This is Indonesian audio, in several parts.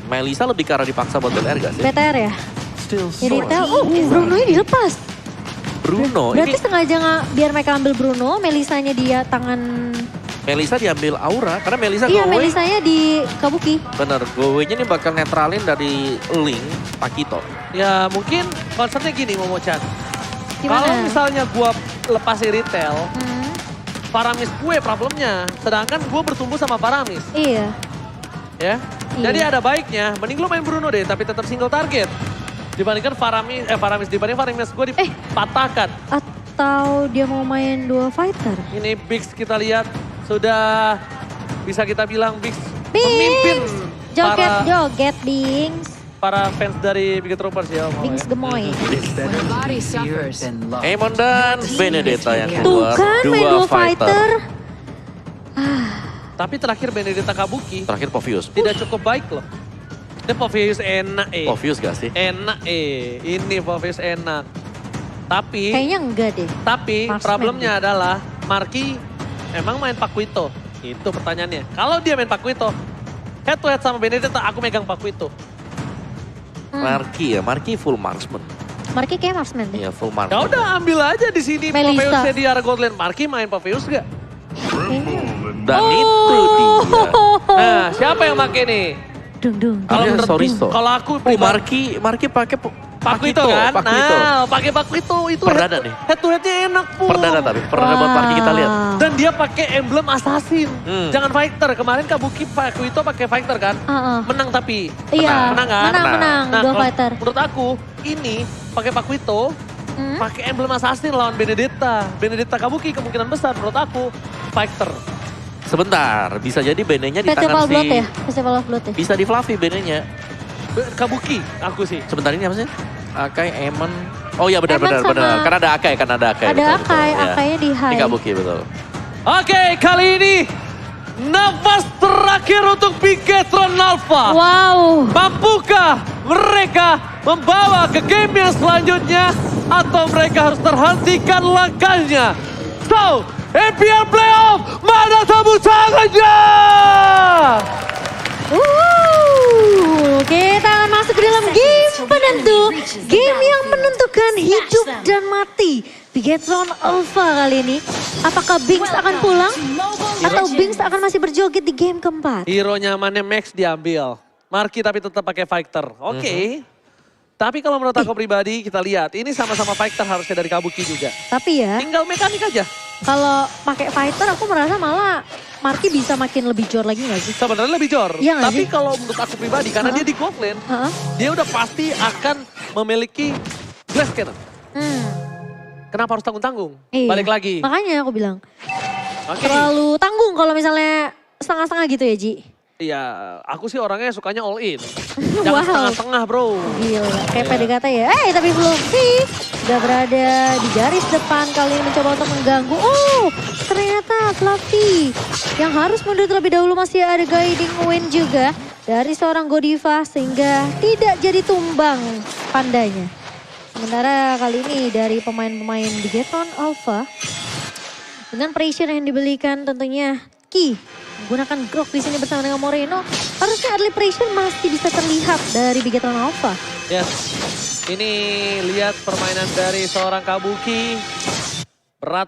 Melisa lebih ke arah dipaksa buat BTR gak sih? BTR ya? Jadi Bruno-nya dilepas. Bruno, Berarti ini sengaja biar mereka ambil Bruno, Melisanya dia tangan... Melisa diambil Aura, karena Melisa Iya, go away. Melisanya di Kabuki. Bener, go away-nya ini bakal netralin dari Link, Pakito. Ya mungkin konsepnya gini Momo-chan. Gimana? Kalau misalnya gue lepas retail, Hmm, Paramis gue problemnya. Sedangkan gue bertumbuh sama Paramis. iya. Ya. Iya. Jadi ada baiknya, mending lu main Bruno deh tapi tetap single target. Dibandingkan Paramis dibanding Paramis gue dipatahkan. Atau dia mau main dua fighter? Ini Biggs kita lihat sudah bisa kita bilang Biggs Bings! memimpin Joget-joget, Bings. para fans dari Big Troopers ya. Om, Bings ya. gemoy. Amon dan Benedetta yang Tuh keluar. kan, main dua fighter. Tapi terakhir Benedetta Kabuki Terakhir Povius. tidak cukup baik loh. Ini Povius enak Povius gak sih? Enak ini Povius enak. Tapi Kayaknya enggak deh. Marksman problemnya adalah Marky emang main Pakuito. Itu pertanyaannya. Kalau dia main Pakuito, head to head sama Benedetta aku megang Pakuito. Marky full marksman. Marky kayak marksman deh. Iya full Ya marksman. udah ambil aja di sini Melisa. Poviusnya di arah Godland. Marky main Povius gak? Dan Oh. itu dia. Nah siapa yang pakai nih? Dung. Kalau Iya, menurut Soriso. kalau aku Oh, Marky pakai Pakuito kan? Pakuito. Nah, pakai Pakuito itu Perdana nih. head to headnya enak pun. Perdana buat Marky kita lihat. Dan dia pakai emblem assassin. Hmm. Jangan fighter. Kemarin Kabuki Pakuito pakai fighter kan? Menang tapi. Iya, Menang kan? menang. Dua kalau fighter. Menurut aku ini pakai Pakuito, pakai emblem assassin lawan Benedetta. Benedetta Kabuki kemungkinan besar menurut aku fighter. Sebentar, bisa jadi benenya di Festival tangan Blood si... ya? Festival of Blood ya? Bisa di Fluffy benenya. Kabuki aku sih. Sebentar ini apa sih? Akai, Emon. Oh iya benar. Emon sama- Kan ada Akai. Ada betul, Akai, ya. Akainya di high. Di Kabuki betul. Oke, kali ini nafas terakhir untuk Bigetron Alpha. Wow. Mampukah mereka membawa ke game yang selanjutnya atau mereka harus terhentikan langkahnya? So, MPL Playoff, mana tepuk tangannya? Kita akan masuk ke dalam game penentu. Game yang menentukan hidup dan mati. Bigetron Alpha kali ini. Apakah Bings akan pulang? Atau Bings akan masih berjoget di game keempat? Hero nyamannya Max diambil. Marky tapi tetap pakai fighter. Oke. Tapi kalau menurut aku pribadi kita lihat ini sama-sama fighter harusnya dari Kabuki juga. Tapi ya, Tinggal mekanik aja. kalau pakai fighter aku merasa malah Marky bisa makin lebih jor lagi gak sih? Sebenarnya lebih jor. Iya nggak Tapi sih? kalau menurut aku pribadi karena dia di gold lane, Heeh. dia udah pasti akan memiliki blast cannon. Kenapa harus tanggung-tanggung? Iya. Balik lagi. Makanya aku bilang, Oke. terlalu tanggung kalau misalnya setengah-setengah gitu ya Ji? Iya, aku sih orangnya sukanya all in. Wow. Jangan setengah-setengah bro. Gila, kayak Iya. PDKT ya. Tapi belum sih. Sudah berada di garis depan kali ini mencoba untuk mengganggu. Oh, ternyata Fluffy yang harus mundur terlebih dahulu masih ada guiding win juga dari seorang Godiva sehingga tidak jadi tumbang pandanya. Sementara kali ini dari pemain-pemain Bigetron Alpha dengan pressure yang dibelikan tentunya Ki menggunakan Grok di sini bersama dengan Moreno, harusnya early pressure masih bisa terlihat dari Bigetron Alpha. Yes. Ini lihat permainan dari seorang Kabuki. Berat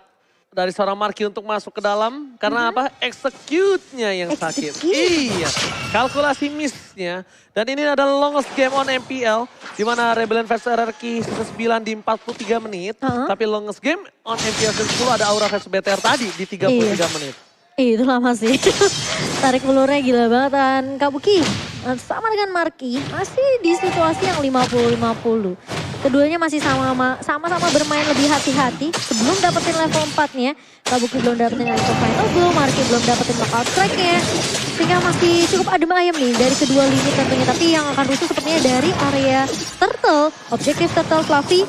dari seorang Marky untuk masuk ke dalam. Karena apa? Execute-nya yang sakit. Execute. Iya. Kalkulasi miss-nya. Dan ini adalah longest game on MPL. Di mana Rebellion vs RRQ season 9 di 43 menit. Tapi longest game on MPL season 10 ada Aura vs BTR tadi di 33 menit. Itu lama sih. Tarik ulurnya gila banget. Dan Kabuki sama dengan Marky masih di situasi yang 50-50. Keduanya masih sama-sama bermain lebih hati-hati. Sebelum dapetin level 4-nya, Kabuki belum dapetin level final belum, Marky belum dapetin knockout strike-nya. Sehingga masih cukup adem ayam nih dari kedua lini tentunya. Tapi yang akan rusuh sepertinya dari area Turtle. Objektif Turtle Fluffy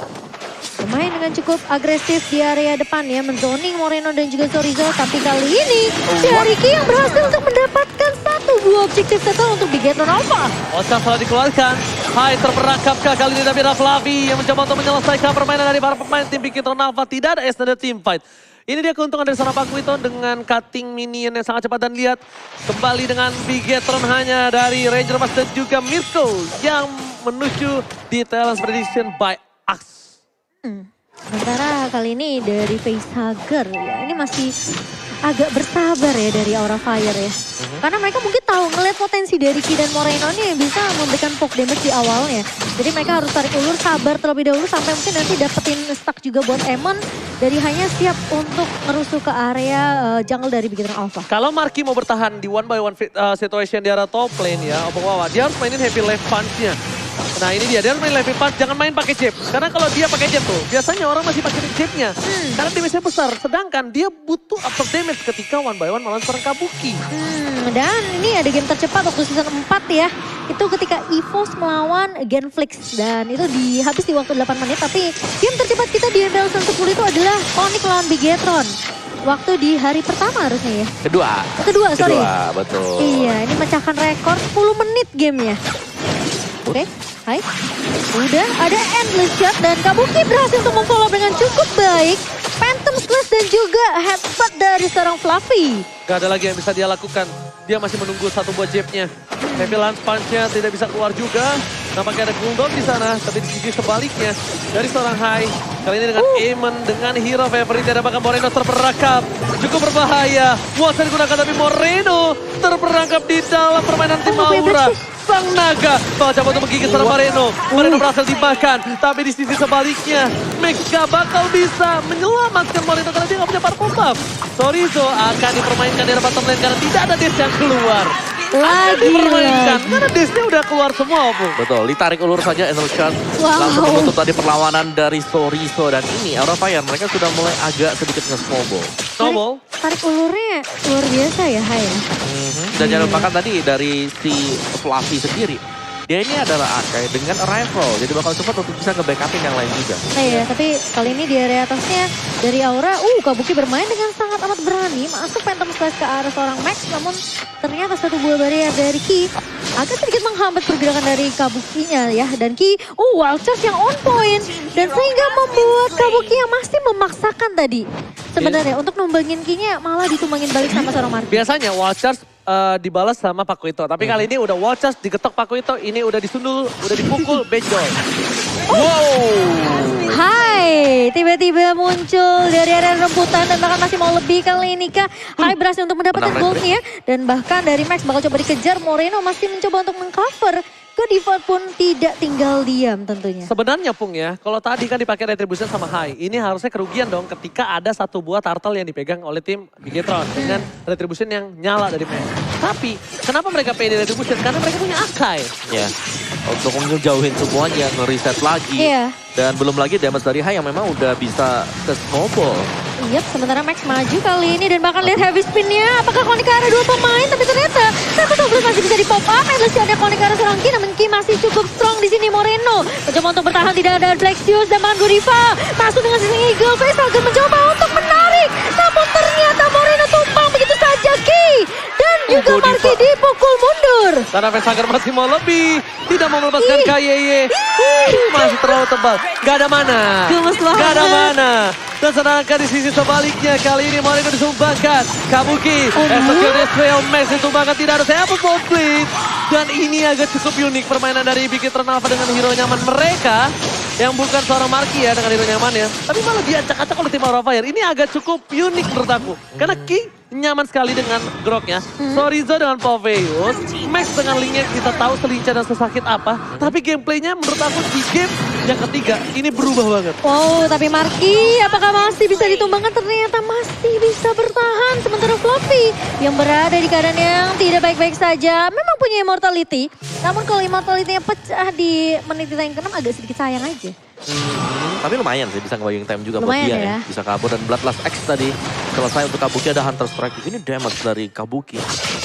bermain dengan cukup agresif di area depan ya, menzoning Moreno dan juga Sorizo. Tapi kali ini dari Ki yang berhasil untuk mendapatkan satu buah objektif total untuk Bigetron Alpha. Ocam telah dikeluarkan. Hai, terperangkapkah kali ini tapi ada Fluffy yang mencoba untuk menyelesaikan permainan dari para pemain tim Bigetron Alpha. Tidak ada extended team fight. Ini dia keuntungan dari seorang Pakuito dengan cutting minion yang sangat cepat. Dan lihat kembali dengan Bigetron hanya dari Ranger Mas dan juga Mirko yang menuju di Talents Prediction by Axe. Sementara kali ini dari Facehugger ya, ini masih agak bersabar ya dari Aura Fire ya. Karena mereka mungkin tahu ngeliat potensi dari Ki dan Moreno nih yang bisa memberikan poke damage di awalnya. Jadi mereka harus tarik ulur, sabar terlebih dahulu sampai mungkin nanti dapetin stack juga buat Emon. Dari hanya siap untuk merusuh ke area jungle dari Bigetron Alpha. Kalau Marky mau bertahan di 1-by-1 situation di arah top lane ya, Opung Wawa, dia harus mainin heavy left punch-nya. Nah ini dia harus main heavy punch, jangan main pakai jab. Karena kalau dia pakai jab tuh, biasanya orang masih pakai jabnya. Karena damage-nya besar, sedangkan dia butuh absorb damage ketika 1-by-1 melawan seorang Kabuki. Dan ini ada game tercepat waktu season 4 ya. Itu ketika EVOS melawan Genflix. Dan itu habis di waktu 8 menit. Tapi game tercepat kita di MPL Season 10 itu adalah Onyx lawan Bigetron. Waktu di hari pertama harusnya ya. Kedua, sorry. Kedua, betul. Iya, ini mecahkan rekor 10 menit gamenya. Oke, hai. Udah ada endless shot dan Kabuki berhasil untuk memfollow dengan cukup baik. Phantom Slash dan juga headbutt dari seorang Fluffy. Gak ada lagi yang bisa dia lakukan. Dia masih menunggu satu buah jabnya. Heavy lance punch-nya tidak bisa keluar juga. Nampaknya ada cooldown di sana, tapi di sisi sebaliknya dari seorang Hai. Kali ini dengan Eamon, dengan hero favorite ada bahkan Moreno terperangkap. Cukup berbahaya. Watson digunakan tapi Moreno terperangkap di dalam permainan tim Aura. Sang naga coba untuk menggigit seorang Moreno. Moreno berhasil dimakan, tapi di sisi sebaliknya Max gak bakal bisa menyelamatkan Moreno karena dia gak punya purple buff. Sorizo akan dipermainkan di bottom lane karena tidak ada dash yang keluar. Dipermainkan karena dashnya udah keluar semua, Bu. Betul, ditarik ulur saja Enershan. Langsung menutup tadi perlawanan dari Sorizo. Dan ini Aura Fire, mereka sudah mulai agak sedikit nge-snowball. Tarik ulurnya luar biasa ya, Hai. Dan jangan lupakan tadi dari si Fluffy sendiri. Dia ini adalah Akai dengan arrival, jadi bakal cepat untuk bisa nge-backupin yang lain juga. Iya, tapi kali ini di area atasnya dari Aura, Kabuki bermain dengan sangat amat berani. Masuk Phantom Slash ke arah seorang Max, namun ternyata satu buah barrier dari Ki agak sedikit menghambat pergerakan dari Kabukinya ya. Dan Ki, wild charge yang on point. Dan sehingga membuat Kabuki yang masih memaksakan tadi. Sebenarnya untuk numbangin Ki-nya malah ditumbangin balik sama seorang Marky. Biasanya wild charge dibalas sama Pakuito. Tapi kali ini udah wild charge digetok Pakuito. Ini udah disundul, udah dipukul, benjol. Hai, tiba-tiba muncul dari area remputan dan bahkan masih mau lebih kali ini Kak. Hai berhasil untuk mendapatkan goldnya. Dan bahkan dari Max bakal coba dikejar. Moreno masih mencoba untuk mengcover. Default pun tidak tinggal diam tentunya. Sebenarnya Pung ya, kalau tadi kan dipakai Retribution sama Hai, ini harusnya kerugian dong ketika ada satu buah turtle yang dipegang oleh tim Bigetron dengan Retribution yang nyala dari Max. Tapi kenapa mereka pede Retribution? Karena mereka punya Akai. Ya, untuk ngejauhin semuanya, nge-reset lagi. Iya. Dan belum lagi damage dari Hai yang memang udah bisa ke snowball. Iya, sementara Max maju kali ini dan bahkan lihat heavy spin-nya. Apakah Konica ada dua pemain? Tapi ternyata Tempest masih bisa di-pop up. Endless shot-nya Konica seorang Ki, namun Ki masih cukup strong di sini. Moreno mencoba untuk bertahan, tidak ada Flexius dan bahkan Godiva masuk dengan sisi Eagle. Facehugger mencoba untuk menarik, namun ternyata Moreno tumpang begitu saja Ki. Dan juga Marky dipukul mundur. Karena Facehugger masih mau lebih, tidak mau melepaskan KYY. Masih terlalu tebal, gak ada mana. Gemes banget. Gak ada mana. Dan sedangkan di sisi sebaliknya kali ini Moreno disumbangkan. Kabuki, Executive Trail Max disumbangkan, tidak ada siapa konflik. Dan ini agak cukup unik permainan dari Bigetron Alpha dengan hero nyaman mereka. Yang bukan seorang Marky ya dengan hero nyaman ya. Tapi malah diacak-acak oleh tim Aura Fire. Ini agak cukup unik menurut aku. Karena Ki nyaman sekali dengan groknya. Sorizo dengan Poveus. Max dengan linknya kita tahu selincah dan sesakit apa. Tapi gameplaynya menurut aku di game yang ketiga ini berubah banget. Wow, tapi Marky apakah masih bisa ditumbangkan? Ternyata masih bisa bertahan. Sementara Fluffy yang berada di keadaan yang tidak baik-baik saja. Memang punya immortality. Namun kalau immortality-nya pecah di menit yang ke-6 agak sedikit sayang aja. Tapi lumayan sih bisa nge-buying time juga Lumayan buat dia ya. Bisa kabur dan Bloodlust X tadi selesai untuk Kabuki, ada Hunter Strike. Ini damage dari Kabuki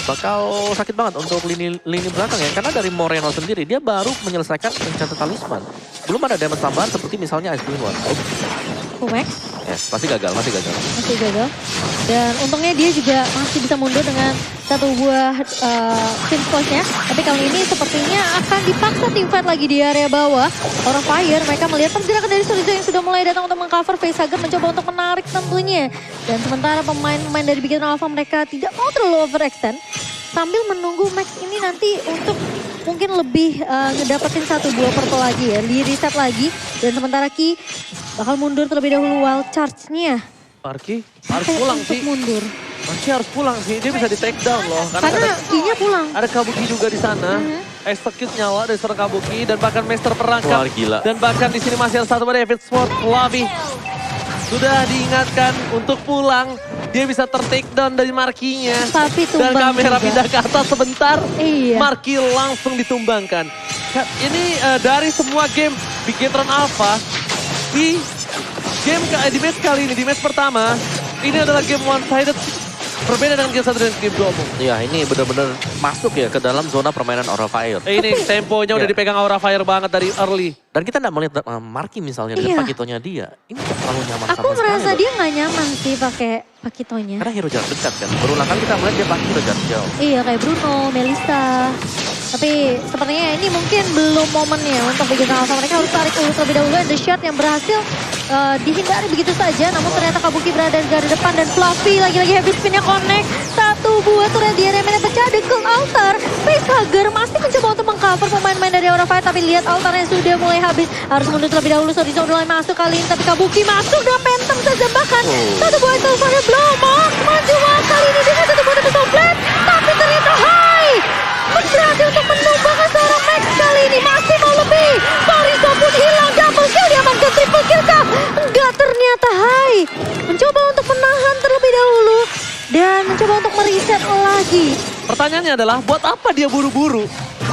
bakal sakit banget untuk lini belakang ya. Karena dari Moreno sendiri dia baru menyelesaikan Enchanted Talisman. Belum ada damage tambahan seperti misalnya Ice Queen One. Max Ya, masih gagal. masih gagal. Dan untungnya dia juga masih bisa mundur dengan satu buah tim squash-nya. Tapi kali ini sepertinya akan dipaksa tim fight lagi di area bawah. Aura Fire, mereka melihat pergerakan dari Sorizo yang sudah mulai datang untuk mengcover. Facehugger mencoba untuk menarik tentunya. Dan sementara pemain-pemain dari Big Hero Alpha mereka tidak mau terlalu overextend. Sambil menunggu Max ini nanti untuk mungkin lebih ngedapetin satu buah purple lagi ya. Di reset lagi. Dan sementara Ki bakal mundur terlebih dahulu wild charge-nya. Marki harus pulang Untuk sih. mundur. Marki harus pulang sih. Dia bisa di take down loh. Karena Ki-nya pulang. Ada Kabuki juga di sana. Execute nyawa dari seorang Kabuki dan bahkan Master perangkap. Wah, gila. Dan bahkan di sini masih ada satu pada David Sword. Fluffy sudah diingatkan untuk pulang. Dia bisa ter-take down dari Markinya. Tapi Dan tumbang kamera juga. pindah ke atas sebentar. Iya. Marki langsung ditumbangkan. Ini dari semua game Bigetron Alpha di di match kali ini, di match pertama, ini adalah game one-sided. Berbeda dengan game 1 dan game 2, Bung. Ya ini benar-benar masuk ya ke dalam zona permainan Aura Fire. Ini temponya udah Ya. dipegang Aura Fire banget dari early. Dan kita nggak melihat Marky misalnya Iya. dengan Pakitonya dia. Ini nggak terlalu nyaman Aku sama sekali. merasa loh. dia nggak nyaman sih pakai Pakitonya. Karena hero jarak dekat kan. Berulang kali kita melihat dia pakai hero jarak jauh. Iya kayak Bruno, Melissa. Tapi sepertinya ini mungkin belum momennya untuk Big Hero Alpha. Mereka harus tarik ulur terlebih dahulu. The shot yang berhasil dihindari begitu saja. Namun ternyata Kabuki berada di garda depan dan Fluffy lagi-lagi heavy spinnya connect. Satu buah turret di area mana pecah di Cold Altar. Facehugger masih mencoba untuk mengcover pemain-pemain dari Aura Fire. Tapi lihat altarnya sudah mulai habis. Harus mundur terlebih dahulu. Sorizo mulai masuk kali ini. Tapi Kabuki masuk dengan Phantom saja bahkan. Satu buah itu pada Blomok. Maju kali ini dengan satu buah Pistol Blade. Tapi ternyata high. Berhasil untuk menumbangkan seorang Max kali ini. Masih mau lebih. Sorizo pun hilang. Double kill diamankan. Triple kill kah? Enggak, ternyata high. Mencoba untuk menahan terlebih dahulu. Dan mencoba untuk mereset lagi. Pertanyaannya adalah, buat apa dia buru-buru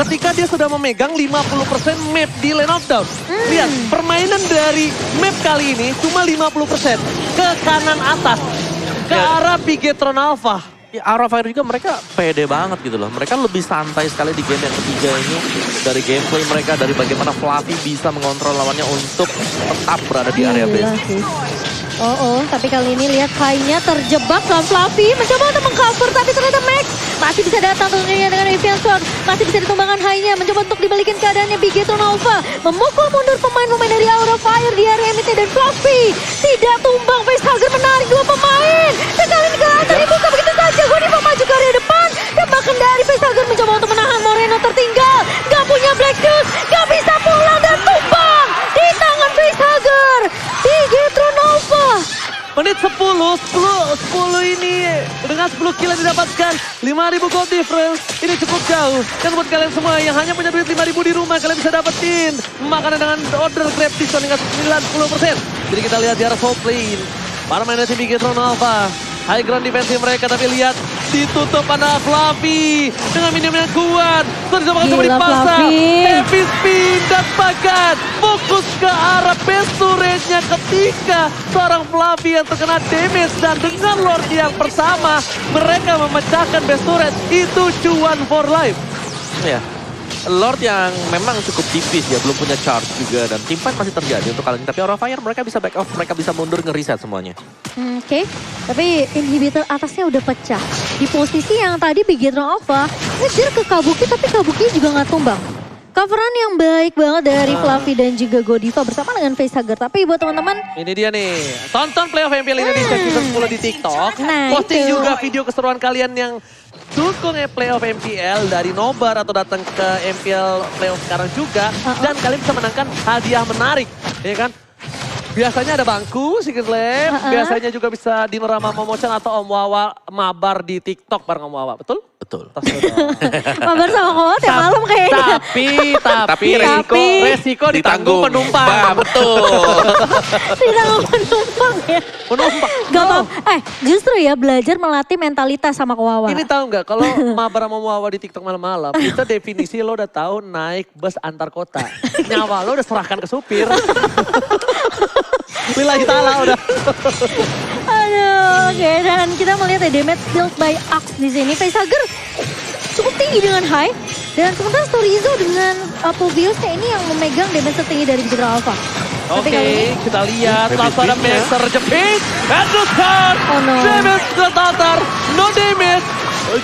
ketika dia sudah memegang 50% map di Lane of Dawn? Lihat, permainan dari map kali ini cuma 50%. Ke kanan atas. Ke arah Bigetron Alpha. Ya, Aura Fire juga mereka pede banget gitu loh. Mereka lebih santai sekali di game yang ketiga ini. Dari gameplay mereka, dari bagaimana Fluffy bisa mengontrol lawannya untuk tetap berada di area Gila base. sih. Tapi kali ini lihat high-nya terjebak dalam Fluffy. Mencoba untuk mengcover tapi ternyata Max masih bisa datang tentunya dengan Evian Sword. Masih bisa ditumbangkan high-nya. Mencoba untuk dibalikin keadaannya Bigetron Alpha. Memukul mundur pemain-pemain dari Aura Fire di area MT dan Fluffy. Tidak tumbang. Facehugger menarik dua pemain. Dan kali ini ke atas dibuka begitu saja. Godiva maju ke area depan. Dan bahkan dari Facehugger mencoba untuk menahan Moreno tertinggal. Gak punya Black Juice. Gak bisa pulang dan tumbang. Di tangan Facehugger. Bigetron Alpha. Menit 10 ini dengan 10 kill yang didapatkan. 5.000 gold difference, ini cukup jauh. Dan buat kalian semua yang hanya punya duit 5.000 di rumah, kalian bisa dapetin makanan dengan order Grab diskon hingga 90%. Jadi kita lihat di arah soul plane. Para main tim Bigetron Alpha. High ground defense mereka, tapi lihat ditutup pada Fluffy dengan minim yang kuat. Sorizo bakal coba Gila, dipasang. Fluffy. Heavy spin dan bahkan fokus ke arah base turretnya ketika seorang Fluffy yang terkena damage. Dan dengan Lord yang pertama, mereka memecahkan base turret. Itu cuan for life. Ya. Lord yang memang cukup tipis ya, belum punya charge juga. Dan team fight masih terjadi untuk kali ini. Tapi Aura Fire mereka bisa back off, mereka bisa mundur nge-reset semuanya. Oke, tapi inhibitor atasnya udah pecah. Di posisi yang tadi Bigetron Alpha ngejar ke Kabuki, tapi Kabuki juga nggak tumbang. Coveran yang baik banget dari Fluffy dan juga Godiva bersama dengan Facehugger. Tapi buat teman-teman, Ini dia nih, tonton playoff MPL Indonesia season 10 di TikTok. Nah, Posting itu. juga video keseruan kalian yang dukung playoff MPL dari Nobar atau datang ke MPL playoff sekarang juga. Dan kalian bisa menangkan hadiah menarik, ya kan? Biasanya ada bangku, Secret Lab. Biasanya juga bisa dinner sama Momochan atau Om Wawa mabar di TikTok bareng Om Wawa, betul? Betul. mabar sama Kowa tiap malam kayaknya. Tapi resiko ditanggung penumpang. Betul. Ditanggung penumpang ya. Penumpang. Gak apa justru ya belajar melatih mentalitas sama Kowawa. Ini tahu nggak kalau mabar sama Wawa di TikTok malam-malam, itu definisi lo udah tahu naik bus antar kota. Nyawa lo udah serahkan ke supir. Wilayah ta'ala udah. Aduh, oke. Dan kita melihat ya damage built by Axe di sini. Facehugger cukup tinggi dengan high. Dan sementara Sorizo dengan Pobiusnya ini yang memegang damage tertinggi dari Bigetron Alpha. Tapi Oke, kali ini, kita lihat langsung ada Habis Mixer jepit. And the start. Oh, no. Damage tertatar. No damage.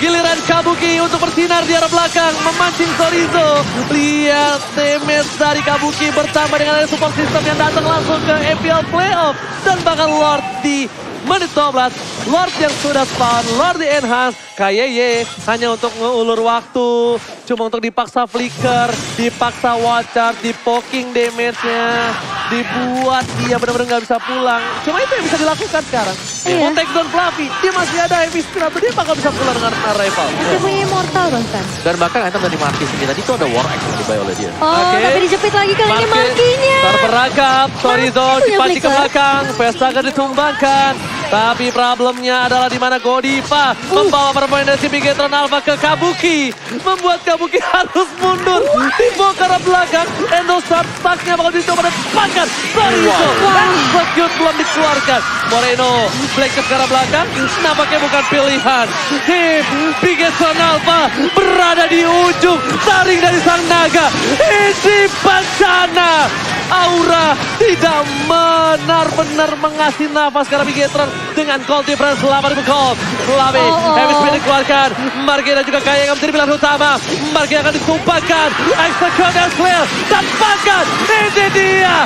Giliran Kabuki untuk bersinar di arah belakang. Memancing Chorizo. Lihat damage dari Kabuki bertambah dengan ada support system yang datang langsung ke MPL Playoff. Dan bahkan Lord di menit 12. Lord yang sudah spawn. Lord di enhance. KYY hanya untuk ngeulur waktu. Cuma untuk dipaksa flicker. Dipaksa watcher. Di-poking damage-nya. Dibuat dia benar-benar nggak bisa pulang. Cuma itu yang bisa dilakukan sekarang. Iya. Mau take down Fluffy. Dia masih ada heavy spin atau dia bakal bisa pulang dengan arrival. masih punya immortal bahkan. Dan bahkan item dari Marquis ini tadi itu ada War Axe yang dibayar oleh dia. Oh, Oke. tapi dijepit lagi kali ini Marquis Markinya. terperangkap. Chorizo Marquis punya dipancing ke flicker. belakang. Vestager ditumbangkan. Tapi problemnya adalah di mana Godiva membawa permain dari si Bigetron Alpha ke Kabuki. Membuat Kabuki harus mundur. Dibawa ke arah belakang. Endo stuck-nya bakal dicoba dan pakan. Chorizo. Execute belum dikeluarkan. Moreno Black ke arah belakang. Nampaknya bukan pilihan. Tim Bigetron Alpha berada di ujung. Taring dari sang naga. Ini bencana. Aura tidak benar-benar mengasih nafas karena Bigetron dengan cold difference 8.000 cold. Lame, heavy spin dikeluarkan. Margi dan juga Kaya yang menjadi pilihan utama. Margi akan ditumpahkan. Execute and clear. Dan bahkan ini dia.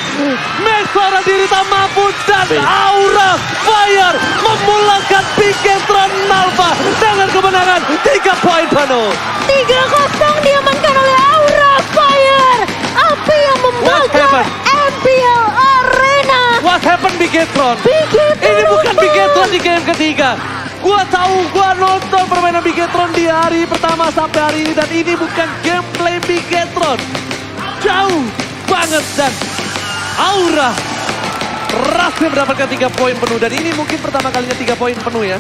Max seorang diri tak mampu dan Aura Fire memulangkan Bigetron Alpha dengan kemenangan 3 poin penuh. 3-0 diamankan oleh Aura Fire. Api yang membakar MPL Arena. What happened Bigetron? Bigetron. Ini bukan Bigetron di game ketiga. Gua tahu, gua nonton permainan Bigetron di hari pertama sampai hari ini. Dan ini bukan gameplay Bigetron. Jauh banget dan Aura berhasil mendapatkan 3 poin penuh. Dan ini mungkin pertama kalinya 3 poin penuh ya.